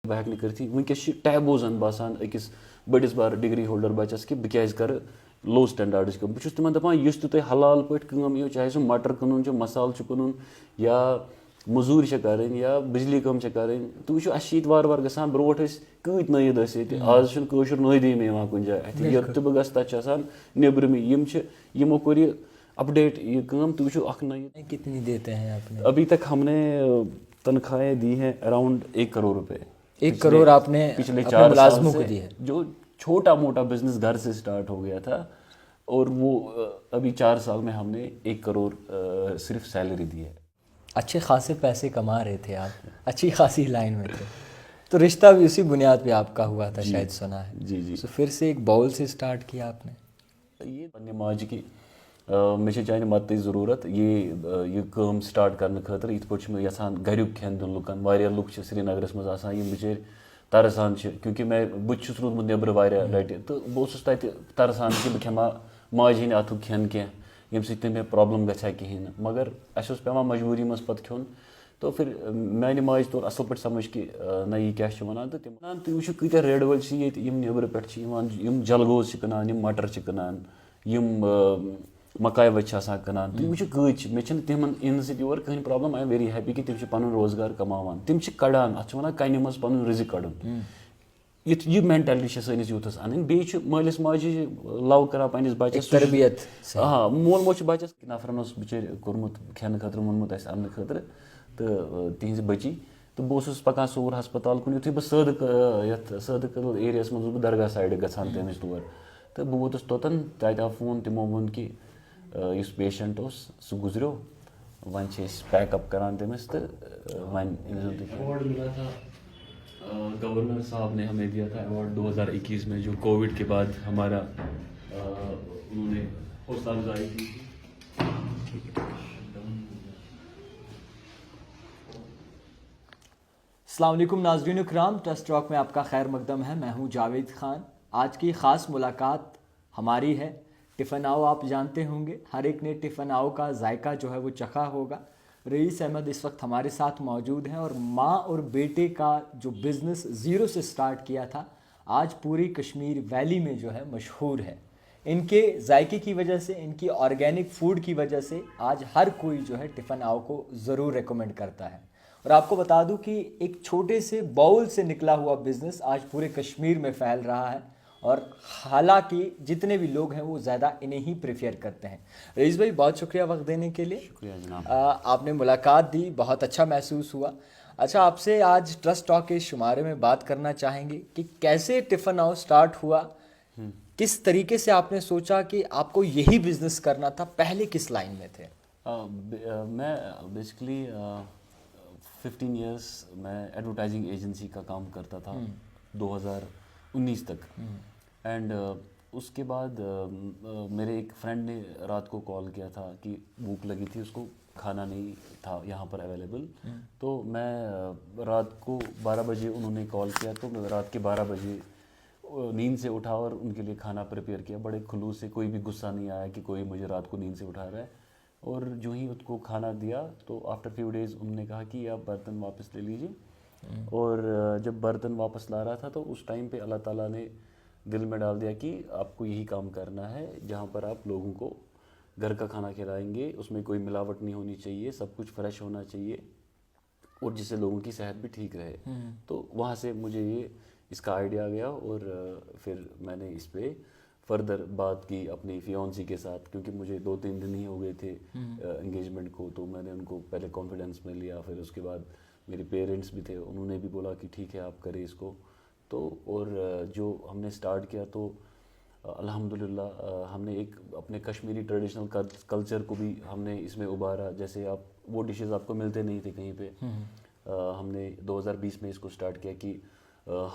بہٕ ہٮ۪کہٕ نہٕ کٔرِتھٕے. وٕنکٮ۪س چھِ ٹیبوٗزَن باسان أکِس بٔڑِس بار ڈِگری ہولڈر بَچَس کہِ بہٕ کیٛازِ کَرٕ لو سٹینڈاڈٕچ کٲم. بہٕ چھُس تِمن دَپان یُس تہِ تۄہہِ حلال پٲٹھۍ کٲم یِیو, چاہے سُہ مٹر کٕنُن چھُ, مصالہٕ چھُ کٕنُن, یا مٔزوٗرۍ چھےٚ کَرٕنۍ, یا بِجلی کٲم چھےٚ کَرٕنۍ. تُہۍ وٕچھِو اَسہِ چھِ ییٚتہِ وارٕ وارٕ گژھان. برونٛٹھ ٲسۍ کۭتۍ نٲیِد ٲسۍ ییٚتہِ, آز چھُنہٕ کٲشُر نٲیدٕے مےٚ یِوان کُنہِ جایہِ. اَتھِ یوٚت تہِ بہٕ گژھٕ تَتہِ چھِ آسان نیٚبرِمٕے. یِم چھِ, یِمو کوٚر یہِ اپڈیٹ یہِ کٲم. تُہۍ وٕچھِو اکھ نٲیِد. کتنی دیتے ہیں آپ نے؟ ابھی تک ہم نے تنخواہیں دی ہیں اراؤنڈ 1 کروڑ روپے. 1 کروڑ آپ نے پچھلے اپنے 4 ملازموں سال کو دی ہے. جو چھوٹا موٹا بزنس گھر سے اسٹارٹ ہو گیا تھا, اور وہ ابھی 4 سال میں ہم نے 1 کروڑ صرف سیلری دی ہے. اچھے خاصے پیسے کما رہے تھے آپ, اچھی خاصی لائن میں تھے, تو رشتہ بھی اسی بنیاد پہ آپ کا ہوا تھا شاید, سنا ہے. جی جی. تو پھر سے ایک باؤل سے اسٹارٹ کیا آپ نے. یہ پننہِ ماجہِ کی مےٚ چھِ چانہِ مدتٕچ ضروٗرت یہِ کٲم سٹارٹ کرنہٕ خٲطرٕ. یِتھ پٲٹھۍ چھُ مےٚ یژھان گریُک کھٮ۪ن دیُن لُکن. واریاہ لُکھ چھِ سرینگرس منٛز آسان یِم بِچٲرۍ ترسان چھِ, کیونکہِ بہٕ تہِ چھُس روٗدمُت نیٚبرٕ واریاہ لٹہِ, تہٕ بہٕ اوسُس تتہِ ترسان کہِ بہٕ کھٮ۪مہٕ ہا ماجہِ ہٕنٛدِ اَتھُک کھٮ۪ن کینٛہہ ییٚمہِ سۭتۍ نہٕ مےٚ پرابلم گژھِ ہا کِہینۍ نہٕ. مگر اَسہِ اوس پیٚوان مجبوٗری منٛز پتہٕ کھیوٚن. تو پھر میانہِ ماجہِ توٚر اَصٕل پٲٹھۍ سمجھ کہِ نہ یہِ کیٛاہ چھِ وَنان. تہٕ تِم وَنان تُہۍ وٕچھِو کۭتیاہ ریڈٕ وٲلۍ چھِ ییٚتہِ یِم نیٚبرٕ پٮ۪ٹھ چھِ یِوان, یِم جلگوز چھِ کٕنان, یِم مٹر چھِ کٕنان, یِم مکاے وچہِ چھِ آسان کٕنان. تُہۍ وٕچھِو کۭتۍ چھِ. مےٚ چھِنہٕ تِمن یِنہٕ سۭتۍ یور کٕہٕنۍ problem. I am very happy کہِ تِم چھِ پنُن روزگار کماوان, تِم چھِ کڑان. اَتھ چھِ وَنان کَنہِ منٛز پنُن رِزق کڑُن. یہِ مینٹلٹی چھِ سٲنِس یوٗتھس اَنٕنۍ. بیٚیہِ چھُ مٲلِس ماجہِ لو کران پننِس بچس, تربیت. مول موج چھُ بچس نفرن اوس بِچٲرۍ کوٚرمُت کھٮ۪نہٕ خٲطرٕ ووٚنمُت اَسہِ اَننہٕ خٲطرٕ, تہٕ تِہنٛزِ بٔچی. تہٕ بہٕ اوسُس پکان صوُر ہسپتال کُن. یُتھُے بہٕ صٲدقہٕ ایریاہس منٛز اوسُس بہٕ درگاہ سایڈٕ گژھان تمہِ وِزِ تور, تہٕ بہٕ ووتُس توٚتن. تتہِ آو فون, تِمو ووٚن کہِ یُس پیشنٹ اوس سُہ گُزریو, وۄنۍ چھِ أسۍ پیک اپ کران تٔمِس, تہٕ وۄنۍ أنۍزیو تُہۍ. ایوارڈ ملا تھا گورنر صاحب نے ہمیں دیا تھا ایوارڈ 2021 میں, جو کووڈ کے بعد ہمارا انہوں نے حوصلہ افزائی کی تھی. السلام علیکم ناظرین اکرام, ٹرسٹ ٹاک میں آپ کا خیر مقدم ہے. میں ہوں جاوید خان. آج کی خاص ملاقات ہماری ہے ٹفن آؤ. آپ جانتے ہوں گے, ہر ایک نے ٹفن آؤ کا ذائقہ جو ہے وہ چکھا ہوگا. رئیس احمد اس وقت ہمارے ساتھ موجود ہیں, اور ماں اور بیٹے کا جو بزنس زیرو سے سٹارٹ کیا تھا, آج پوری کشمیر ویلی میں جو ہے مشہور ہے. ان کے ذائقے کی وجہ سے, ان کی آرگینک فوڈ کی وجہ سے آج ہر کوئی جو ہے ٹفن آؤ کو ضرور ریکمینڈ کرتا ہے. اور آپ کو بتا دوں کہ ایک چھوٹے سے باؤل سے نکلا ہوا بزنس آج پورے کشمیر میں پھیل رہا ہے, اور حالانکہ جتنے بھی لوگ ہیں وہ زیادہ انہیں ہی پریفیئر کرتے ہیں. رئیس بھائی بہت شکریہ وقت دینے کے لیے. شکریہ جناب. آپ نے ملاقات دی, بہت اچھا محسوس ہوا. اچھا, آپ سے آج ٹرسٹ ٹاک کے شمارے میں بات کرنا چاہیں گے کہ کیسے ٹفن آؤ سٹارٹ ہوا, کس طریقے سے آپ نے سوچا کہ آپ کو یہی بزنس کرنا تھا, پہلے کس لائن میں تھے؟ میں بیسکلی 15 ایئرس میں ایڈورٹائزنگ ایجنسی کا کام کرتا تھا 2019 تک. اینڈ اس کے بعد میرے ایک فرینڈ نے رات کو کال کیا تھا کہ بھوک لگی تھی, اس کو کھانا نہیں تھا یہاں پر اویلیبل. تو میں رات کو 12 بجے انہوں نے کال کیا, تو میں رات کے 12 بجے نیند سے اٹھا اور ان کے لیے کھانا پریپیئر کیا بڑے خلوص سے. کوئی بھی غصہ نہیں آیا کہ کوئی مجھے رات کو نیند سے اٹھا رہا ہے. اور جو ہی اس کو کھانا دیا تو آفٹر فیو ڈیز انہوں نے کہا کہ آپ برتن واپس لے لیجیے. اور جب برتن واپس لا رہا تھا تو اس ٹائم پہ اللہ تعالیٰ نے دل میں ڈال دیا کہ آپ کو یہی کام کرنا ہے, جہاں پر آپ لوگوں کو گھر کا کھانا کھلائیں گے, اس میں کوئی ملاوٹ نہیں ہونی چاہیے, سب کچھ فریش ہونا چاہیے, اور جس سے لوگوں کی صحت بھی ٹھیک رہے. تو وہاں سے مجھے اس کا آئیڈیا گیا, اور پھر میں نے اس پہ فردر بات کی اپنی فیونسی کے ساتھ, کیونکہ مجھے 2-3 دن ہی ہو گئے تھے انگیجمنٹ کو. تو میں نے ان کو پہلے کانفیڈنس میں لیا, پھر اس کے بعد میرے پیرنٹس بھی تھے, انہوں نے بھی بولا کہ ٹھیک ہے آپ کریں اس کو. تو اور جو ہم نے اسٹارٹ کیا تو الحمدللہ ہم نے ایک اپنے کشمیری ٹریڈیشنل کلچر کو بھی ہم نے اس میں ابھارا. جیسے آپ وہ ڈشز آپ کو ملتے نہیں تھے کہیں پہ, ہم نے 2020 میں اس کو اسٹارٹ کیا کہ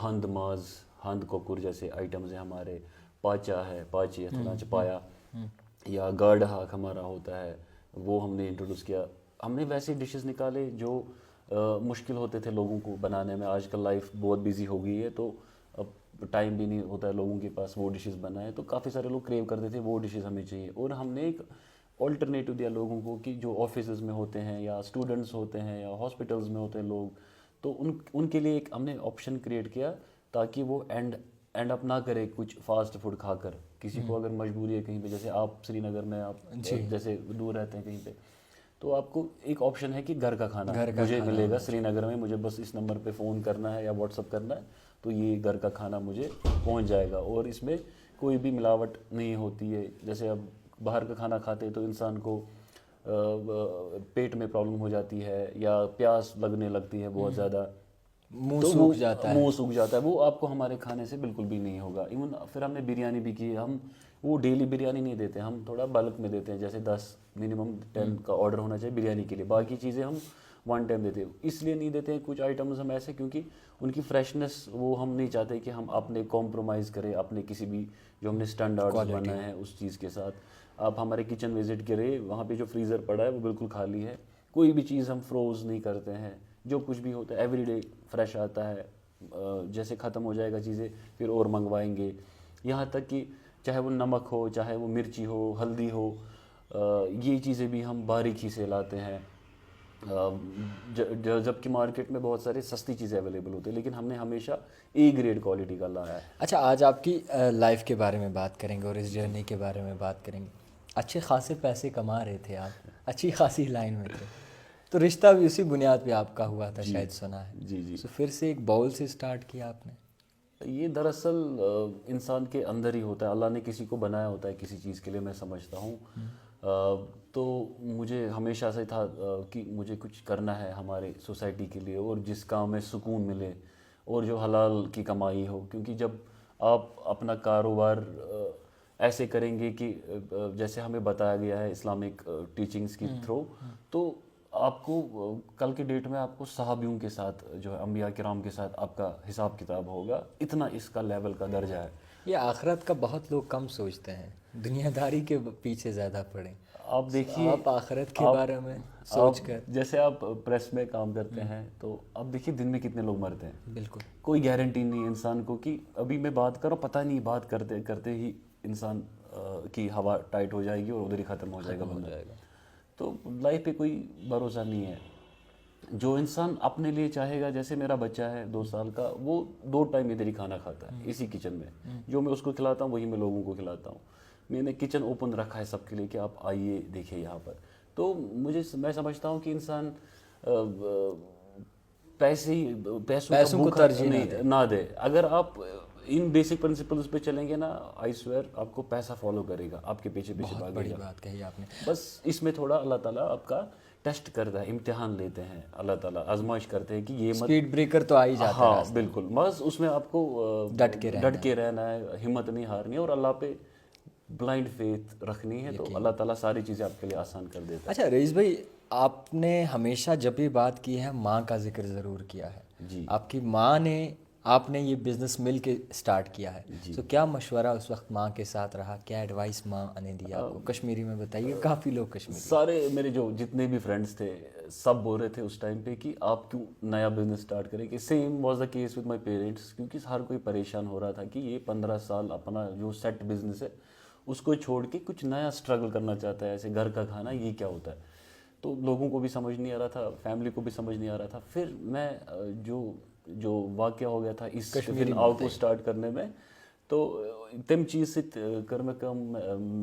ہند ماز, ہند کوکر جیسے آئٹمز ہیں ہمارے, پاچا ہے, پاچی ہے, چپایا, یا گاڈ ہاک ہمارا ہوتا ہے, وہ ہم نے انٹروڈیوس کیا. ہم نے ویسے ڈشز نکالے جو مشکل ہوتے تھے لوگوں کو بنانے میں. آج کل لائف بہت بیزی ہو گئی ہے, تو اب ٹائم بھی نہیں ہوتا ہے لوگوں کے پاس وہ ڈشز بنائیں. تو کافی سارے لوگ کریو کرتے تھے وہ ڈشز ہمیں چاہیے, اور ہم نے ایک آلٹرنیٹیو دیا لوگوں کو کہ جو آفیسز میں ہوتے ہیں, یا اسٹوڈنٹس ہوتے ہیں, یا ہاسپٹلز میں ہوتے ہیں لوگ, تو ان کے لیے ایک ہم نے آپشن کریٹ کیا تاکہ وہ اینڈ اپ نہ کرے کچھ فاسٹ فوڈ کھا کر. کسی کو اگر مجبوری ہے کہیں پہ, جیسے آپ سری نگر میں آپ جیسے دور رہتے ہیں کہیں پہ, تو آپ کو ایک آپشن ہے کہ گھر کا کھانا مجھے ملے گا سری نگر میں, مجھے بس اس نمبر پہ فون کرنا ہے یا واٹس اپ کرنا ہے, تو یہ گھر کا کھانا مجھے پہنچ جائے گا. اور اس میں کوئی بھی ملاوٹ نہیں ہوتی ہے. جیسے اب باہر کا کھانا کھاتے ہیں تو انسان کو پیٹ میں پرابلم ہو جاتی ہے یا پیاس لگنے لگتی ہے بہت زیادہ, منہ سوکھ جاتا ہے. وہ آپ کو ہمارے کھانے سے بالکل بھی نہیں ہوگا. ایون پھر ہم نے بریانی بھی کی. ہم وہ ڈیلی بریانی نہیں دیتے, ہم تھوڑا بلک میں دیتے ہیں, جیسے 10 منیمم 10 کا آرڈر ہونا چاہیے بریانی کے لیے. باقی چیزیں ہم 1 ٹائم دیتے ہیں. اس لیے نہیں دیتے ہیں کچھ آئٹمز ہم ایسے, کیونکہ ان کی فریشنس وہ ہم نہیں چاہتے کہ ہم اپنے کمپرومائز کریں اپنے کسی بھی جو ہم نے اسٹینڈرڈ بنائے ہیں اس چیز کے ساتھ. آپ ہمارے کچن وزٹ کریں, وہاں پہ جو فریزر پڑا ہے وہ بالکل خالی ہے. کوئی بھی چیز ہم فروز نہیں کرتے ہیں. جو کچھ بھی ہوتا ہے ایوری ڈے فریش آتا ہے. جیسے ختم ہو جائے گا چیزیں پھر اور منگوائیں گے. یہاں تک کہ چاہے وہ نمک ہو, چاہے وہ مرچی ہو, ہلدی ہو, یہ چیزیں بھی ہم باریکی سے لاتے ہیں. جبکہ مارکیٹ میں بہت سارے سستی چیزیں اویلیبل ہوتی ہیں, لیکن ہم نے ہمیشہ اے گریڈ کوالٹی کا لایا ہے. اچھا, آج آپ کی لائف کے بارے میں بات کریں گے اور اس جرنی کے بارے میں بات کریں گے. اچھے خاصے پیسے کما رہے تھے آپ, اچھی خاصی لائن میں تھے, تو رشتہ بھی اسی بنیاد پہ آپ کا ہوا تھا شاید, سنا ہے. جی تو پھر سے ایک باؤل سے سٹارٹ کیا آپ نے. یہ دراصل انسان کے اندر ہی ہوتا ہے. اللہ نے کسی کو بنایا ہوتا ہے کسی چیز کے لیے, میں سمجھتا ہوں. تو مجھے ہمیشہ سے تھا کہ مجھے کچھ کرنا ہے ہمارے سوسائٹی کے لیے, اور جس کام میں سکون ملے اور جو حلال کی کمائی ہو. کیونکہ جب آپ اپنا کاروبار ایسے کریں گے کہ جیسے ہمیں بتایا گیا ہے اسلامک ٹیچنگز کی تھرو, تو آپ کو کل کے ڈیٹ میں آپ کو صحابیوں کے ساتھ جو ہے انبیاء کرام کے ساتھ آپ کا حساب کتاب ہوگا. اتنا اس کا لیول کا درجہ ہے. یہ آخرت کا بہت لوگ کم سوچتے ہیں, دنیا داری کے پیچھے زیادہ پڑیں. آپ دیکھیے, آپ آخرت کے بارے میں سوچ کر, جیسے آپ پریس میں کام کرتے ہیں, تو اب دیکھیے دن میں کتنے لوگ مرتے ہیں. بالکل کوئی گارنٹی نہیں انسان کو کہ ابھی میں بات کروں, پتہ نہیں بات کرتے کرتے ہی انسان کی ہوا ٹائٹ ہو جائے گی اور ادھر ہی ختم ہو جائے گا بندہ. تو لائف پہ کوئی بھروسہ نہیں ہے. جو انسان اپنے لیے چاہے گا, جیسے میرا بچہ ہے 2 سال کا, وہ 2 ٹائم ادھر ہی کھانا کھاتا ہے اسی کچن میں. جو میں اس کو کھلاتا ہوں وہی میں لوگوں کو کھلاتا ہوں. میں نے کچن اوپن رکھا ہے سب کے لیے کہ آپ آئیے دیکھیں یہاں پر. تو میں سمجھتا ہوں کہ انسان پیسوں کو ترجیح نہ دے. اگر آپ ان بیسک پرنسپلز پہ چلیں گے نا, آئی سویئر آپ کو پیسہ فالو کرے گا, آپ کے پیچھے بھاگے بڑی گا. بات کہی آپ نے. بس اس میں تھوڑا اللہ تعالیٰ آپ کا ٹیسٹ کرتا ہے, امتحان لیتے ہیں, اللہ تعالیٰ آزمائش کرتے ہیں کہ یہ مت اسپیڈ بریکر تو آ ہی جاتا ہے. ہاں بالکل, بس اس میں آپ کو ڈٹ کے رہنا ہے, ہمت نہیں ہارنی ہے, اور اللہ پہ بلائنڈ فیتھ رکھنی ہے. تو اللہ تعالیٰ ساری چیزیں آپ کے لیے آسان کر دیتا ہے. اچھا رئیس بھائی, آپ نے ہمیشہ جب بھی بات کی ہے ماں کا ذکر ضرور کیا ہے. جی, آپ کی ماں نے, آپ نے یہ بزنس مل کے سٹارٹ کیا ہے, تو کیا مشورہ اس وقت ماں کے ساتھ رہا, کیا ایڈوائس ماں نے دیا آپ کو؟ کشمیری میں بتائیے, کافی لوگ کشمیری. سارے میرے جو جتنے بھی فرینڈس تھے سب بول رہے تھے اس ٹائم پہ کہ آپ کیوں نیا بزنس سٹارٹ کریں. کہ same was the case with my parents, کیونکہ ہر کوئی پریشان ہو رہا تھا کہ یہ 15 سال اپنا جو سیٹ بزنس ہے اس کو چھوڑ کے کچھ نیا اسٹرگل کرنا چاہتا ہے. ایسے گھر کا کھانا یہ کیا ہوتا ہے. تو لوگوں کو بھی سمجھ نہیں آ رہا تھا, فیملی کو بھی سمجھ نہیں آ رہا تھا. پھر میں جو واقعہ ہو گیا تھا اس ٹفن آو کو سٹارٹ کرنے میں, تو تم چیز سے کر میں کم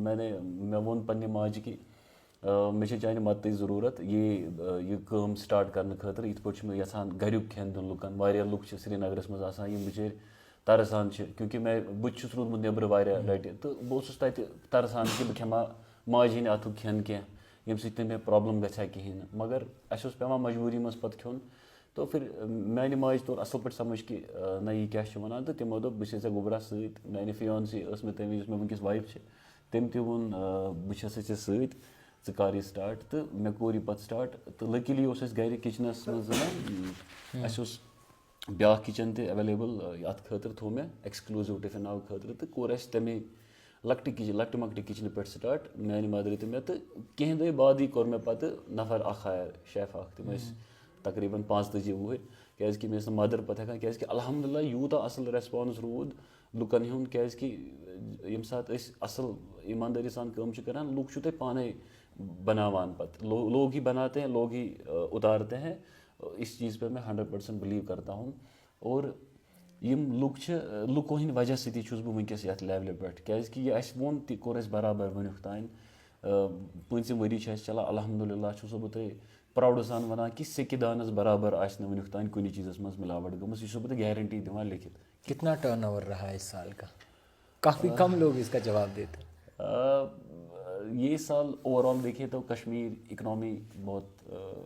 میں وون پنہ ماجہ کہ مے چانہ مدتٕچ ضروٗرت یہ کٲم سٹارٹ کرنہٕ خٲطرٕ. یِتھ پٲٹھۍ چھُ مےٚ یژھان گریُک کھٮ۪ن دیُن لُکن. واریاہ لُکھ چھِ سرینگرس منٛز آسان یِم بِچٲرۍ ترسان چھِ, کیونکہ بہٕ تہِ چھُس روٗدمُت نیٚبرٕ واریاہ لٹہِ, تہٕ بہٕ اوسُس تتہِ ترسان کہِ بہٕ کھٮ۪ما ماجہِ ہٕنٛدِ اَتھُک کھٮ۪ن کینٛہہ ییٚمہِ سۭتۍ نہٕ مےٚ پرٛابلم گژھِ ہا کِہیٖنۍ نہٕ. مگر اَسہِ اوس پٮ۪وان مجبوٗری منٛز پتہٕ کھیوٚن. تو پھر میانہِ ماجہِ توٚر اَصٕل پٲٹھۍ سمجھ کہِ نہ یہِ کیٛاہ چھُ وَنان, تہٕ تِمو دوٚپ بہٕ چھے ژےٚ گوٚبرا سۭتۍ. میانہِ فِیانسی ٲس مےٚ تَمہِ وِزِ یُس مےٚ وٕنکیٚس وایف چھِ, تٔمۍ تہِ ووٚن بہٕ چھسے ژےٚ سۭتۍ, ژٕ کر یہِ سٹارٹ. تہٕ مےٚ کوٚر یہِ پتہٕ سٹارٹ. تہٕ لٔکِلی اوس اَسہِ گرِ کِچنس منٛز اَسہِ اوس بیٛاکھ کِچن تہِ ایویلیبل, اَتھ خٲطرٕ تھوٚو مےٚ ایکسکلوٗزِو ٹِفن آو خٲطرٕ, تہٕ کوٚر اَسہِ تَمے لۄکٹہِ مۄکٹہِ کِچنہٕ پٮ۪ٹھ سٹارٹ میانہِ مدرِ تہٕ مےٚ. تہٕ کینٛہہ دۄہ بادٕے کوٚر مےٚ پتہٕ نفر اکھ ہایر, شیف اکھ. تِم ٲسۍ تقریٖبن 45 وُہٕرۍ, کیازکہِ مےٚ ٲس نہٕ مدر پتہٕ ہٮ۪کان, کیازکہِ الحمدُاللہ یوٗتاہ اَصٕل ریسپانٕس روٗد لُکن ہُنٛد. کیازکہِ ییٚمہِ ساتہٕ أسۍ اَصٕل ایٖماندٲری سان کٲم چھِ کران, لُکھ چھُو تۄہہِ پانے بناوان پتہٕ. لوگ ہی بناتے ہیں, لوگ ہی اتارتے ہیں. اس چیز پہ میں 100% بلیو کرتا ہوں. اور یم لُکو ہٕنٛدِ وجہ سۭتی چھُس بہٕ وٕنکٮ۪س یَتھ لیولہِ پٮ۪ٹھ, کیٛازِکہِ یہِ اَسہِ ووٚن تہِ کوٚر اَسہِ برابر وٕنیُک تانۍ. 5م ؤری چھِ اَسہِ چلان الحمدللہ. چھُسو بہٕ تۄہہِ پراوڈٕ سان وَنان کہِ سیٚکہِ دانَس برابر آسہِ نہٕ وٕنیُک تانۍ کُنہِ چیٖزَس منٛز مِلاوٹ گٔمٕژ. یہِ چھُسو بہٕ تۄہہِ گیرنٹی دِوان لیکھِتھ. کتنا ٹرن اوور رہا ہے اس سال کا؟ کافی کم لوگ اس کا جواب دیتے ہیں. یہ سال اوور آل دیکھیے تو کشمیر اکنامی بہت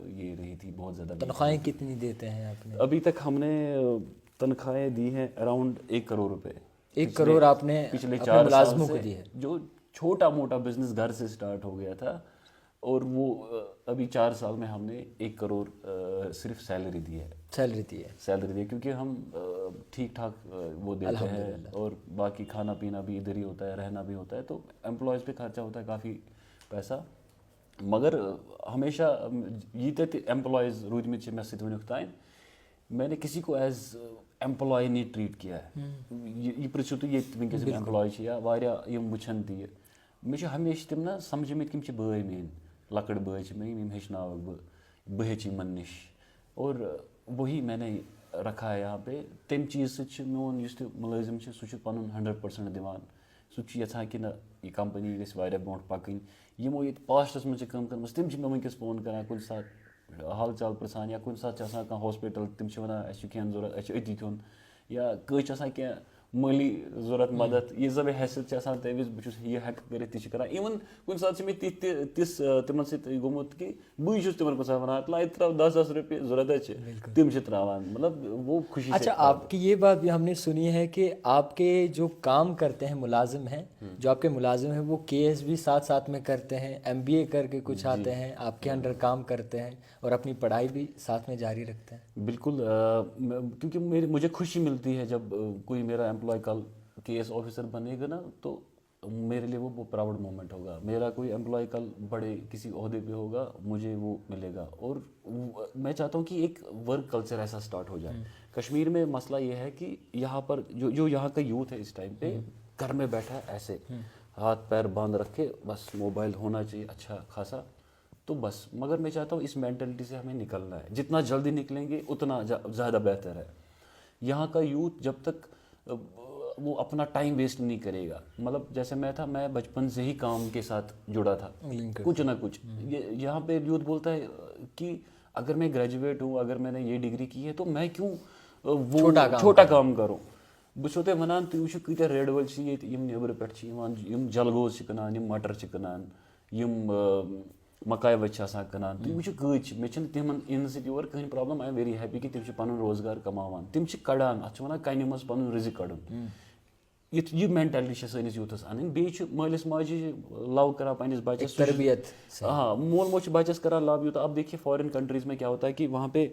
یہ رہی تھی, بہت زیادہ. تنخواہیں کتنی دیتے ہیں آپ نے؟ ابھی تک ہم نے تنخواہیں دی ہیں اراؤنڈ 1 کروڑ روپے. 1 کروڑ آپ نے پچھلے اپنے 4 ملازموں سال کو دی سے, ہے. جو چھوٹا موٹا بزنس گھر سے سٹارٹ ہو گیا تھا, اور وہ ابھی 4 سال میں ہم نے 1 کروڑ صرف سیلری دی ہے. سیلری دی ہے کیونکہ ہم ٹھیک ٹھاک وہ دیتے ہیں, اور باقی کھانا پینا بھی ادھر ہی ہوتا ہے, رہنا بھی ہوتا ہے, تو ایمپلائز پہ خرچہ ہوتا ہے کافی پیسہ. مگر ہمیشہ ییٖتیاہ تہِ ایمپلائز روٗدمٕتۍ چھِ مےٚ سۭتۍ وٕنیُک تانۍ, میں نے کسی کو ایز ایمپلائی نہیں ٹریٖٹ کیا ہے. یہِ پرٛژھِو تُہۍ ییٚتہِ وٕنکٮ۪س یِم ایمپلائی چھِ یا واریاہ یِم وٕچھان تہِ یہِ, مےٚ چھِ ہمیشہِ تِم نا سمجھمٕتۍ یِم چھِ بٲے میٛٲنۍ, لۄکٕٹۍ بٲے چھِ مےٚ یِم ہیٚچھناوَکھ بہٕ ہیٚچھ یِمن نِش. اور وہی میں نے رکھا ہے یہاں پہ. تَمہِ چیٖز سۭتۍ چھِ میون یُس تہِ مُلٲزِم چھِ سُہ چھُ پَنُن 100% دِوان. سُہ تہِ چھُ یَژھان کہِ نہ یہِ کَمپٔنی گژھِ واریاہ برونٛٹھ پَکٕنۍ. یِمو ییٚتہِ پاسٹَس منٛز چھِ کٲم کٔرمٕژ تِم چھِ مےٚ وٕنکٮ۪س فون کَران کُنہِ ساتہٕ حال چال پِرٛژھان, یا کُنہِ ساتہٕ چھِ آسان کانٛہہ ہاسپِٹَل تِم چھِ وَنان اَسہِ چھُ کھٮ۪ن ضوٚرَتھ, اَسہِ چھُ أتی کھیوٚن, یا کٲنٛسہِ چھِ آسان کینٛہہ مٲلی ضوٚرَتھ مَدَد, یہِ زَن مےٚ حیثیت چھِ آسان تَمہِ وِزِ بہٕ چھُس یہِ ہٮ۪کہٕ کٔرِتھ تہِ چھِ کَران. اِوٕن کُنہِ ساتہٕ چھِ مےٚ تِژھ تِمَن سۭتۍ گوٚمُت کہِ بٕے چھُس تِمَن کُنہِ ساتہٕ وَنان اَتہِ ترٛاو 10,000 رۄپیہِ ضوٚرَتھ حظ چھِ, تِم چھِ ترٛاوان. مطلب وہ خوشی. اچھا, آپ کی یہ بات بھی ہم نے سنی ہے کہ آپ کے جو کام کرتے ہیں ملازم ہیں, جو آپ کے ملازم ہیں, وہ KS بھی ساتھ میں کرتے ہیں, MBA کر کے کچھ آتے ہیں, آپ کے انڈر کام کرتے ہیں, اور اپنی پڑھائی بھی ساتھ میں جاری رکھتے ہیں. بالکل, کیونکہ مجھے خوشی ملتی ہے جب کوئی میرا امپلائی کل KS آفیسر بنے گا نا, تو میرے لیے وہ پراؤڈ مومنٹ ہوگا. میرا کوئی امپلائی کل بڑے کسی عہدے پہ ہوگا, مجھے وہ ملے گا. اور میں چاہتا ہوں کہ ایک ورک کلچر ایسا اسٹارٹ ہو جائے. کشمیر میں مسئلہ یہ ہے کہ یہاں پر جو یہاں کا یوتھ ہے اس ٹائم پہ گھر میں بیٹھا ہے ایسے ہاتھ پیر باندھ رکھے, بس موبائل ہونا چاہیے اچھا خاصا, تو بس. مگر میں چاہتا ہوں اس مینٹلٹی سے ہمیں نکلنا ہے. جتنا جلدی نکلیں گے اتنا زیادہ بہتر ہے. یہاں کا یوتھ جب تک وہ اپنا ٹائم ویسٹ نہیں کرے گا, مطلب جیسے میں تھا, میں بچپن سے ہی کام کے ساتھ جڑا تھا, کچھ نہ کچھ. یہاں پہ یوتھ بولتا ہے کہ اگر میں گریجویٹ ہوں, اگر میں نے یہ ڈگری کی ہے, تو میں کیوں وہ چھوٹا کام کروں. بہٕ چھُسو تۄہہِ وَنان تُہۍ وٕچھِو کۭتیاہ ریڈ وٲلۍ چھِ ییٚتہِ یِم نیٚبرٕ پٮ۪ٹھ چھِ یِوان, یِم جلگوز چھِ کٕنان, یِم مٹر چھِ کٕنان, یِم مکاے وچہِ چھِ آسان کٕنان. تُہۍ وٕچھِو کۭتۍ چھِ. مےٚ چھِنہٕ تِمن یِنہٕ سۭتۍ یور کٕہٕنۍ problem. I am very happy کہِ تِم چھِ پَنُن روزگار کَماوان, تِم چھِ کَڑان, اَتھ چھِ وَنان کَنہِ منٛز پَنُن رِزق کَڑُن. یہ مینٹلٹی چھِ سٲنِس یوٗتھَس اَنٕنۍ. بیٚیہِ چھُ مٲلِس ماجہِ لو کران پنٛنِس بَچَس, تربیت. ہاں, مول موج چھُ بَچَس کران لو یوٗتاہ. اب دیکھیے فارن کنٹریز میں کیا ہوتا ہے کہ وہاں پہ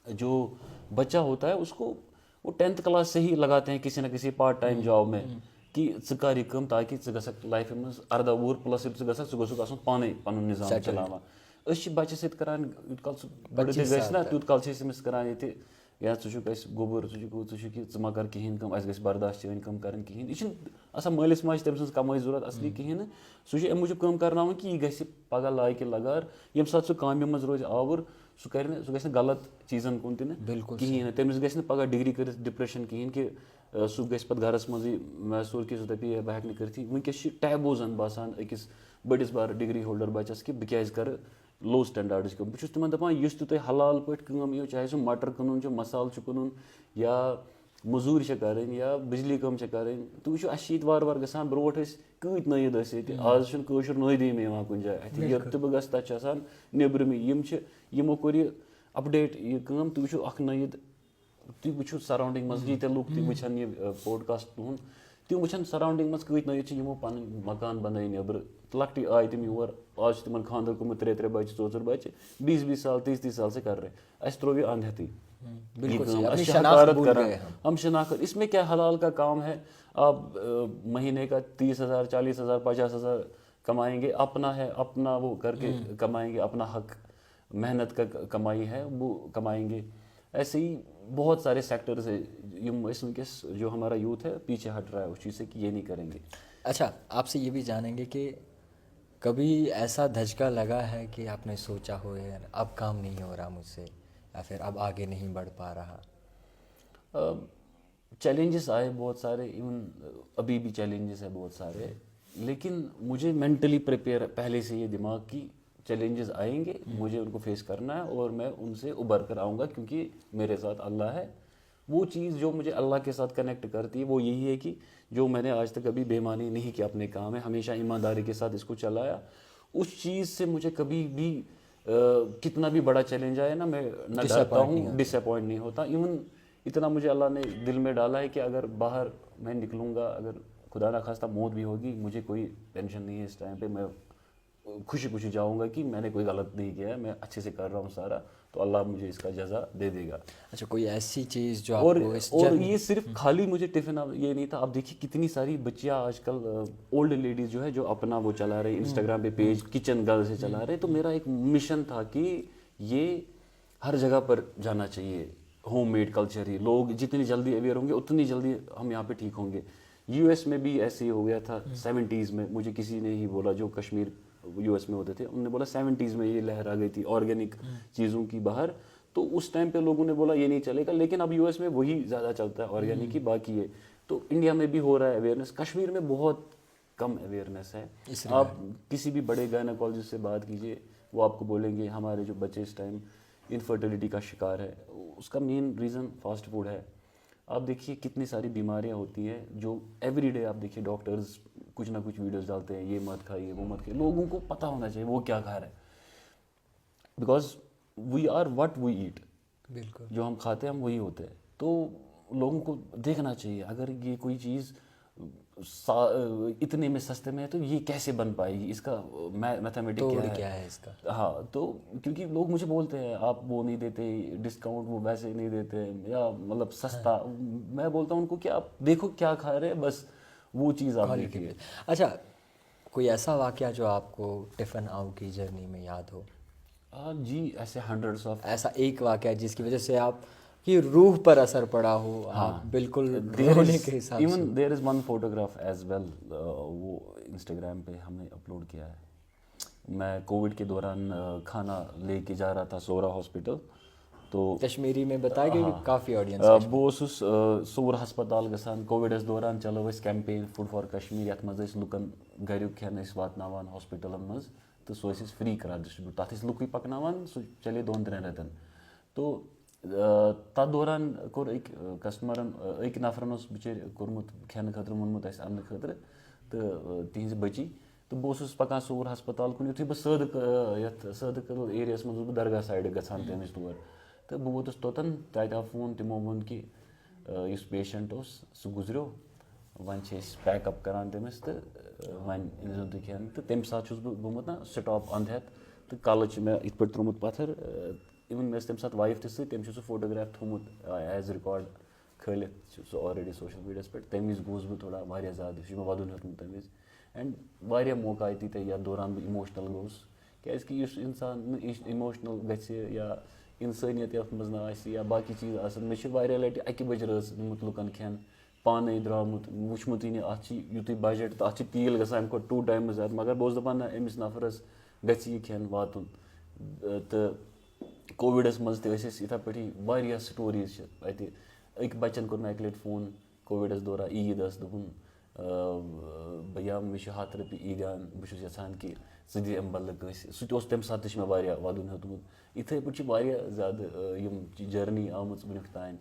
جو بچہ ہوتا ہے اس کو وہ 10th کلاس سے ہی لگاتے ہیں کسی نہ کسی پارٹ ٹائم جاب میں, کہ ژٕ کر یہِ کٲم تاکہِ ژٕ گژھکھ لایفہِ منٛز 18 وُہُر پٕلس ییٚلہِ ژٕ گژھکھ ژٕ گوٚژھُکھ آسُن پانَے پَنُن نِظام چلاوان. أسۍ چھِ بَچَس سۭتۍ کران یوٗت کال سُہ بٔڑٕ تہِ گژھِ نا تیوٗت کال چھِ أسۍ أمِس کران ییٚتہِ, یا ژٕ چھُکھ اَسہِ گوٚبُر, ژٕ چھُکھ یہِ, ژٕ ما کر کِہیٖنۍ کٲم, اَسہِ گژھِ برداش چٲنۍ کٲم کَرٕنۍ کِہیٖنۍ. یہِ چھِنہٕ آسان مٲلِس ماجہِ تٔمۍ سٕنٛز کَمٲے ضوٚرَتھ اَصلی کِہیٖنۍ نہٕ. سُہ چھُ اَمہِ موٗجوٗب کٲم کَرناوان کہِ یہِ گژھِ پَگاہ لاگہِ لگار. ییٚمہِ ساتہٕ سُہ کامہِ منٛز روزِ آوُر, سُہ کَرِ نہٕ, سُہ گژھِ نہٕ غلط چیٖزَن کُن تہِ نہٕ کِہیٖنۍ نہٕ. تٔمِس گژھِ نہٕ پَگاہ ڈِگری کٔرِتھ ڈِپرٛٮ۪شَن کِہیٖنۍ کہِ سُہ گژھِ پَتہٕ گَرَس منٛزٕے محسوٗس کہِ سُہ دَپہِ ہے بہٕ ہٮ۪کہٕ نہٕ کٔرِتھٕے. وٕنکٮ۪س چھِ ٹیبوٗزَن باسان أکِس بٔڑِس بار ڈِگری ہولڈَر بَچَس کہِ بہٕ کیٛازِ کَرٕ لو سٹینڈاڈٕچ کٲم. بہٕ چھُس تِمَن دَپان یُس تہِ تۄہہِ حلال پٲٹھۍ کٲم یِیو, چاہے سُہ مَٹر کٕنُن چھُ, مَسالہٕ چھُ کٕنُن, یا موٚزوٗرۍ چھےٚ کَرٕنۍ, یا بِجلی کٲم چھےٚ کَرٕنۍ. تُہۍ وٕچھِو اَسہِ چھِ ییٚتہِ وارٕ وارٕ گژھان. برونٛٹھ ٲسۍ کۭتۍ نٲیِد ٲسۍ ییٚتہِ, آز چھُنہٕ کٲشُر نٲیدٕے مےٚ یِوان کُنہِ جایہِ. اَتہِ یوٚت تہِ بہٕ گژھٕ تَتہِ چھِ آسان نیٚبرِمٕے. یِم چھِ, یِمو کوٚر یہِ اَپڈیٹ یہِ کٲم. تُہۍ وٕچھِو اَکھ نٲیِد, تُہۍ وٕچھِو سَراوڈِنٛگ منٛز ییٖتیاہ لُکھ تہِ وٕچھن یہِ پوڈکاسٹ تُہُنٛد, تِم وٕچھن سَراوڈِنٛگ منٛز کۭتۍ نٲیِد چھِ یِمو پَنٕنۍ مکان بَنٲے نیٚبرٕ. لۄکٹی آیہِ تِم یور, آز چھِ تِمن خانٛدر گوٚمُت 3 بَچہٕ 4 بَچہٕ, 20 سال 30 سال سے کر رہے. اَسہِ ترٛوو یہِ اَنٛد ہٮ۪تھٕے. ہم شناخت. اس میں کیا حلال کا کام ہے, آپ مہینے کا 30,000 40,000 50,000 کمائیں گے, اپنا ہے, اپنا وہ کر کے کمائیں گے, اپنا حق محنت کا کمائی ہے وہ کمائیں گے. ایسے ہی بہت سارے سیکٹرز ہیں جو ہمارا یوتھ ہے پیچھے ہٹ رہا ہے اس چیز سے کہ یہ نہیں کریں گے. اچھا, آپ سے یہ بھی جانیں گے کہ کبھی ایسا دھچکا لگا ہے کہ آپ نے سوچا ہو یار اب کام نہیں ہو رہا مجھ سے, یا پھر اب آگے نہیں بڑھ پا رہا؟ چیلنجز آئے بہت سارے، ایون ابھی بھی چیلنجز ہیں بہت سارے، لیکن مجھے مینٹلی پریپیئر پہلے سے یہ دماغ کی چیلنجز آئیں گے، مجھے ان کو فیس کرنا ہے اور میں ان سے ابھر کر آؤں گا، کیونکہ میرے ساتھ اللہ ہے. وہ چیز جو مجھے اللہ کے ساتھ کنیکٹ کرتی ہے وہ یہی ہے کہ جو میں نے آج تک ابھی بے ایمانی نہیں کیا اپنے کام ہے، ہمیشہ ایمانداری کے ساتھ اس کو چلایا. اس چیز سے مجھے کبھی بھی کتنا بھی بڑا چیلنج آیا نا، میں نہ ڈرتا ہوں، ڈس اپوائنٹ نہیں ہوتا. ایون اتنا مجھے اللہ نے دل میں ڈالا ہے کہ اگر باہر میں نکلوں گا، اگر خدا نہ خواستہ موت بھی ہوگی، مجھے کوئی ٹینشن نہیں ہے اس ٹائم پہ. میں خوشی خوشی جاؤں گا کہ میں نے کوئی غلط نہیں کیا ہے، میں اچھے سے کر رہا ہوں سارا، تو اللہ مجھے اس کا جزا دے دے گا. اچھا، کوئی ایسی چیز جو اور یہ صرف خالی مجھے ٹفن یہ نہیں تھا. آپ دیکھیے کتنی ساری بچیاں آج کل اولڈ لیڈیز جو ہے جو اپنا وہ چلا رہے انسٹاگرام پہ پیج کچن گرل سے چلا رہے. تو میرا ایک مشن تھا کہ یہ ہر جگہ پر جانا چاہیے. ہوم میڈ کلچر ہی، لوگ جتنی جلدی اویئر ہوں گے اتنی جلدی ہم یہاں پہ ٹھیک ہوں گے. یو ایس میں بھی ایسے ہی ہو گیا تھا 70s میں. مجھے کسی نے ہی بولا جو کشمیر یو ایس میں ہوتے تھے، انہوں نے بولا 70s میں یہ لہر آ گئی تھی آرگینک چیزوں کی باہر. تو اس ٹائم پہ لوگوں نے بولا یہ نہیں چلے گا، لیکن اب یو ایس میں وہی زیادہ چلتا ہے آرگینک ہی، باقی ہے. تو انڈیا میں بھی ہو رہا ہے اویئرنیس، کشمیر میں بہت کم اویئرنیس ہے. آپ کسی بھی بڑے گائنیکالوجسٹ سے بات کیجیے، وہ آپ کو بولیں گے ہمارے جو بچے اس ٹائم انفرٹیلٹی کا شکار ہے، اس کا مین ریزن فاسٹ فوڈ ہے. آپ دیکھیے کتنی ساری بیماریاں ہوتی ہیں جو ایوری ڈے آپ دیکھیے ڈاکٹرز کچھ نہ کچھ ویڈیوز ڈالتے ہیں، یہ مت کھائیے وہ مت کھائیے. لوگوں کو پتہ ہونا چاہیے وہ کیا کھا رہے ہیں، because we are what we eat. بالکل، جو ہم کھاتے ہیں ہم وہی ہوتے ہیں. تو لوگوں کو دیکھنا چاہیے اگر یہ کوئی چیز اتنے میں سستے میں ہے تو یہ کیسے بن پائے گی، اس کا میتھمیٹک کیا ہے اس کا. ہاں، تو کیونکہ لوگ مجھے بولتے ہیں آپ وہ نہیں دیتے ڈسکاؤنٹ، وہ ویسے نہیں دیتے یا مطلب سستا. میں بولتا ہوں ان کو کہ آپ دیکھو کیا کھا رہے ہیں، بس وہ چیز آپ دیکھیے. اچھا، کوئی ایسا واقعہ جو آپ کو ٹفن آؤ کی جرنی میں یاد ہو؟ جی ایسے ہنڈریڈس آف. ایسا ایک واقعہ جس کی وجہ سے آپ کی روح پر اثر پڑا ہو، آپ بالکل رونے کے حساب سے. Even there is one photograph as well, وہ انسٹاگرام پہ ہم نے اپلوڈ کیا ہے. میں کووڈ کے دوران کھانا لے کے جا رہا تھا سورا ہاسپٹل. تو کشمیری میں بتائے گا کہ کافی آڈینس. بہت سور ہسپتال گژھان کووڈس دوران چلو اس کیمپین فوڈ فار کشمیر، یتھ مز لکن گریک کھین واتناوان ہاسپٹلن مز، تو سو فری کران ڈسٹربیوٹ. تتھ لکے پکناوان، سہ چلے 2-3 رٮ۪تن. تو تتھ دوران کوٚر أکۍ کسٹمرن، أکۍ نفرن اوس بِچٲرۍ کوٚرمُت کھٮ۪نہٕ خٲطرٕ ووٚنمُت اَسہِ اَننہٕ خٲطرٕ، تہٕ تِہنٛزِ بٔچی. تہٕ بہٕ اوسُس پکان صوُر ہسپتال کُن، یُتھُے بہٕ یتھ صٲدقل ایریاہس منٛز اوسُس بہٕ درگاہ سایڈٕ گژھان تٔمِس تور. تہٕ بہٕ ووتُس توٚتن، تتہِ آو فون، تِمو ووٚن کہِ یُس پیشنٹ اوس سُہ گُزریو، وۄنۍ چھِ أسۍ پیک اپ کران تٔمِس تہٕ وۄنۍ أنۍزیون تُہۍ کھٮ۪ن. تہٕ تمہِ ساتہٕ چھُس بہٕ گوٚمُت نا سٹاپ انٛد ہٮ۪تھ، تہٕ کلہٕ چھِ مےٚ یِتھ پٲٹھۍ ترٛوومُت پتھر. اِوٕن مےٚ ٲس تمہِ ساتہٕ وایف تہِ سۭتۍ، تٔمۍ چھُ سُہ فوٹوگراف تھوٚومُت ایز رِکاڈ کھٲلِتھ چھُ سُہ آلریڈی سوشل میٖڈیاہس پٮ۪ٹھ. تمہِ وِزِ گوٚوُس بہٕ تھوڑا واریاہ زیادٕ، سُہ چھُ مےٚ ودُن ہیوٚتمُت تمہِ وِزِ. اینڈ واریاہ موقعہٕ آیہِ تیٖتیٛاہ یتھ دوران بہٕ اِموشنل گوٚوُس، کیٛازِکہِ یُس اِنسان نہٕ اِموشنل گژھِ یا اِنسٲنیت یتھ منٛز نہٕ آسہِ یا باقٕے چیٖز آسن. مےٚ چھِ واریاہ لٹہِ اکہِ بجہِ رٲژ نیُمُت لُکن کھٮ۪ن، پانے درٛامُت، وٕچھمُتٕے نہٕ اَتھ چھِ یُتُے بجٹ تہٕ اَتھ چھِ تیٖل گژھان اَمہِ کھۄتہٕ 2 times زیادٕ. مگر بہٕ اوسُس دپان نہ أمِس نفرس گژھِ یہِ کھٮ۪ن واتُن. تہٕ کووِڈس منٛز تہِ ٲسۍ أسۍ یِتھے پٲٹھی واریاہ سٹوریز چھِ اتہِ. أکۍ بچن کوٚر مےٚ اکہِ لٹہِ فون کووِڈس دوران، عیٖد ٲس، دوٚپُن بھیا مےٚ چھِ 100 رۄپیہِ عیٖدیان، بہٕ چھُس یژھان کہِ ژٕ دِ امہِ بدلہٕ کٲنٛسہِ. سُہ تہِ اوس تمہِ ساتہٕ تہِ چھُ مےٚ واریاہ ودُن ہیوٚتمُت. یِتھے پٲٹھۍ چھِ واریاہ زیادٕ یِم جٔرنی آمٕژ وُنیُک تانۍ.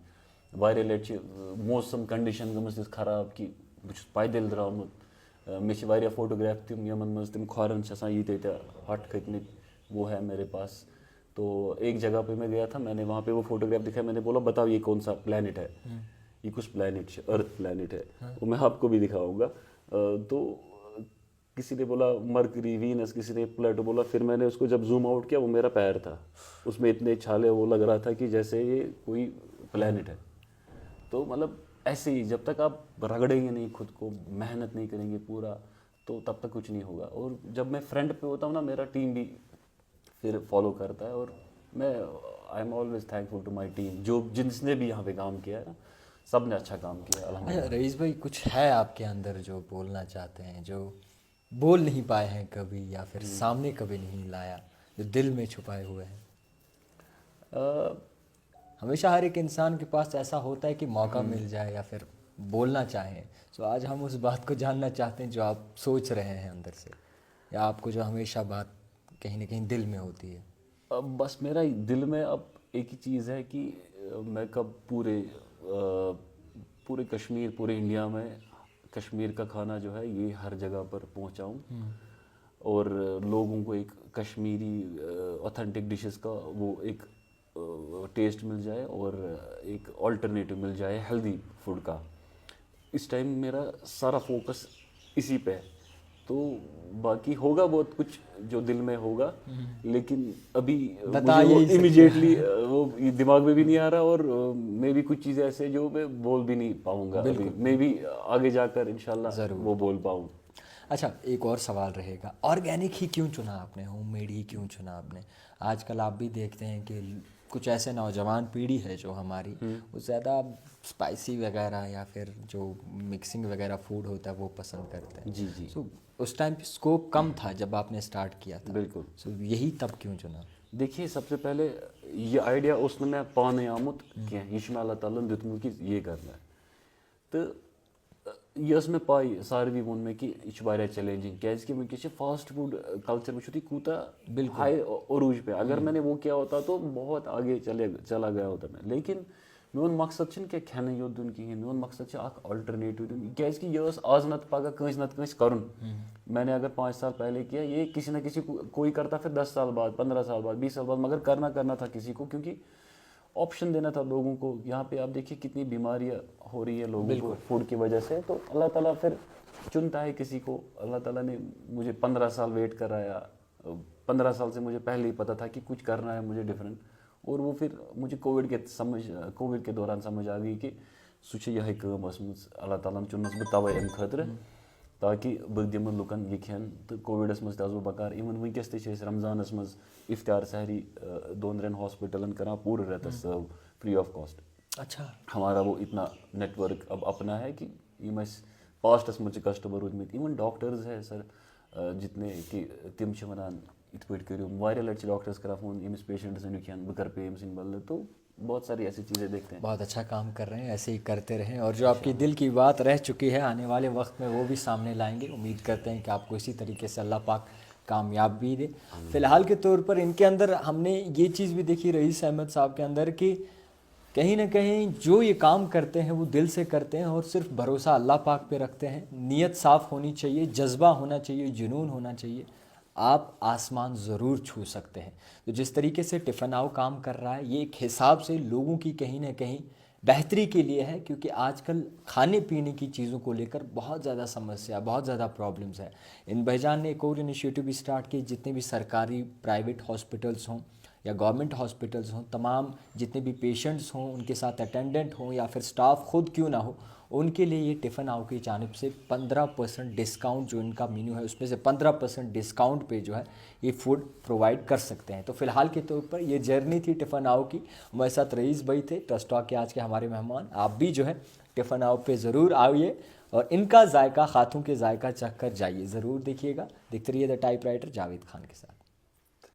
واریاہ لٹہِ چھِ موسم کنڈِشن گٔمٕژ تِژھ خراب کہِ بہٕ چھُس پیدٔلۍ درٛامُت. مےٚ چھِ واریاہ فوٹوگراف تِم یِمن منٛز تِم کھۄرن چھِ آسان ییٖتیٛاہ ہٹھ کھٔتۍمٕتۍ، وہ ہے میرے پاس. تو ایک جگہ پہ میں گیا تھا، میں نے وہاں پہ وہ فوٹوگراف دکھایا. میں نے بولا بتاؤ یہ کون سا پلانٹ ہے، یہ کس پلانٹ ہے؟ ارتھ پلانٹ ہے. وہ میں آپ کو بھی دکھاؤں گا. تو کسی نے بولا مرکری، وینس، کسی نے پلیٹو بولا. پھر میں نے اس کو جب زوم آؤٹ کیا، وہ میرا پیر تھا، اس میں اتنے چھالے، وہ لگ رہا تھا کہ جیسے یہ کوئی پلانٹ ہے. تو مطلب ایسے ہی جب تک آپ رگڑیں گے نہیں خود کو، محنت نہیں کریں گے پورا، تو تب تک کچھ نہیں ہوگا. اور جب میں فرنٹ پہ ہوتا ہوں نا، میرا ٹیم بھی پھر فالو کرتا ہے. اور میں I am always thankful to my team, جو جس نے بھی یہاں پہ کام کیا ہے نا، سب نے اچھا کام کیا الحمد للہ. رئیس بھائی، کچھ ہے آپ کے اندر جو بولنا چاہتے ہیں، جو بول نہیں پائے ہیں کبھی، یا پھر سامنے کبھی نہیں لایا، جو دل میں چھپائے ہوئے ہیں؟ ہمیشہ ہر ایک انسان کے پاس ایسا ہوتا ہے کہ موقع مل جائے یا پھر بولنا چاہیں. سو آج ہم اس بات کو جاننا چاہتے ہیں جو آپ سوچ رہے ہیں اندر سے, یا آپ کو جو ہمیشہ بات کہیں نہ کہیں دل میں ہوتی ہے. بس میرا دل میں اب ایک ہی چیز ہے کہ میں کب پورے کشمیر, پورے انڈیا میں کشمیر کا کھانا جو ہے یہ ہر جگہ پر پہنچاؤں, اور لوگوں کو ایک کشمیری اوتھینٹک ڈشز کا وہ ایک ٹیسٹ مل جائے اور ایک آلٹرنیٹو مل جائے ہیلدی فوڈ کا. اس ٹائم میرا سارا فوکس اسی پہ ہے. تو باقی ہوگا بہت کچھ جو دل میں ہوگا, لیکن ابھی امیڈیٹلی وہ دماغ میں بھی نہیں آ رہا, اور میں بھی کچھ چیزیں ایسے جو میں بول بھی نہیں پاؤں گا ابھی, میں بھی آگے جا کر انشاءاللہ وہ بول پاؤں. اچھا, ایک اور سوال رہے گا, آرگینک ہی کیوں چنا آپ نے, ہوم میڈ ہی کیوں چنا آپ نے؟ آج کل آپ بھی دیکھتے ہیں کہ کچھ ایسے نوجوان پیڑھی ہے جو ہماری, وہ زیادہ اسپائسی وغیرہ یا پھر جو مکسنگ وغیرہ فوڈ ہوتا ہے وہ پسند کرتے ہیں. جی جی. سو اس ٹائم پہ اسکوپ کم تھا جب آپ نے اسٹارٹ کیا تھا. بالکل. سو یہی تب کیوں چنا؟ دیکھیے, سب سے پہلے یہ آئیڈیا اس نے میں پانے آمت کیا یہ اللہ تعالیٰ نے دیتمت کہ یہ کرنا ہے. تو یہ اس میں پائی ساروی وون میں کہ یہ واریاہ چیلنجنگ, کیازکہ ونکس فاسٹ فوڈ کلچر وچھو تھی کوتا ہائی عروج پہ. اگر میں نے وہ کیا ہوتا تو بہت آگے چلا گیا ہوتا میں. لیکن میون مقصد چھُنہٕ کینٛہہ کھٮ۪نہٕ یوت دیُن کِہیٖنۍ, میون مقصد چھُ اکھ آلٹرنیٹو دیُن, کیازکہ یہ ٲس آز نتہٕ پگاہ کٲنٛسہِ نتہٕ کٲنٛسہِ کرُن. میں نے اگر 5 سال پہلے کیا, یہ کسی نہ کسی کوئی کرتا پھر 10 سال بعد, 15 سال بعد, 20 سال بعد, مگر کرنا تھا کسی کو, کیونکہ آپشن دینا تھا لوگوں کو. یہاں پہ آپ دیکھیے کتنی بیماریاں ہو رہی ہے لوگوں کو فوڈ کی وجہ سے. تو اللہ تعالیٰ پھر چنتا ہے کسی کو. اللہ تعالیٰ نے مجھے 15 سال ویٹ کرایا, 15 سال سے مجھے پہلے ہی پتہ تھا کہ کچھ کرنا ہے مجھے ڈفرینٹ. اور وہ پھر مجھے کووڈ کے دوران سمجھ آ گئی کہ سُہ چھِ یِہے کٲم ٲسمٕژ. اللہ تعالیٰ ہن چُننَس بہٕ تَوَے اَمہِ خٲطرٕ تاکہ بہٕ دِمہٕ لُکَن یہِ کھٮ۪ن. تہٕ کووِڈَس منٛز تہِ آسہٕ بہٕ بکار. اِوٕن وٕنکٮ۪س تہِ چھِ أسۍ رمضانَس منٛز اِفتیار سحری 2-3 ہاسپِٹلن کران پوٗرٕ رٮ۪تَس سٔرو فری آف کاسٹ. اچھا, ہمارا وہ اتنا نیٹ ورک اب اپنا ہے کہ یِم اَسہِ پاسٹَس منٛز چھِ کسٹمر روٗدمٕتۍ. اِوٕن ڈاکٹرز ہے سر جتنے کہ تِم چھِ وَنان یِتھ پٲٹھۍ کٔرِو. واریاہ لَٹہِ چھِ ڈاکٹرس کران فون ییٚمِس پیشنٹس أنِو کھٮ۪ن, بہٕ کَرٕ پے أمۍ سٕنٛدِ بدلہٕ. تو بہت ساری ایسی چیزیں دیکھتے ہیں. بہت اچھا کام کر رہے ہیں, ایسے ہی کرتے رہیں, اور جو آپ کی دل کی بات رہ چکی ہے آنے والے وقت میں وہ بھی سامنے لائیں گے. امید کرتے ہیں کہ آپ کو اسی طریقے سے اللہ پاک کامیاب بھی دے. فی الحال کے طور پر ان کے اندر ہم نے یہ چیز بھی دیکھی رئیس احمد صاحب کے اندر کہ کہیں نہ کہیں جو یہ کام کرتے ہیں وہ دل سے کرتے ہیں اور صرف بھروسہ اللہ پاک پہ رکھتے ہیں. نیت صاف ہونی چاہیے, جذبہ ہونا چاہیے, جنون ہونا چاہیے. آپ آسمان ضرور چھو سکتے ہیں. تو جس طریقے سے ٹفن آؤ کام کر رہا ہے یہ ایک حساب سے لوگوں کی کہیں نہ کہیں بہتری کے لیے ہے, کیونکہ آج کل کھانے پینے کی چیزوں کو لے کر بہت زیادہ سمسیا, بہت زیادہ پرابلمس ہے. ان بھائی جان نے ایک اور انیشیٹو بھی اسٹارٹ کی, جتنے بھی سرکاری پرائیویٹ ہاسپٹلس ہوں یا گورنمنٹ ہاسپٹلس ہوں, تمام جتنے بھی پیشنٹس ہوں ان کے ساتھ اٹینڈنٹ ہوں یا پھر سٹاف خود کیوں نہ ہو, ان کے لیے یہ ٹفن آؤ کی جانب سے 15% ڈسکاؤنٹ جو ان کا مینیو ہے اس میں سے 15% ڈسکاؤنٹ پہ جو ہے یہ فوڈ پرووائڈ کر سکتے ہیں. تو فی الحال کے طور پر یہ جرنی تھی ٹفن آؤ کی. ہمارے ساتھ رئیس بھائی تھے, ٹرسٹ ٹاک کے آج کے ہمارے مہمان. آپ بھی جو ہے ٹفن آؤ پہ ضرور آئیے اور ان کا ذائقہ, خاتون کے ذائقہ چکھ کر جائیے, ضرور دیکھیے گا. دیکھتے رہیے the type writer Javed Khan کے ساتھ.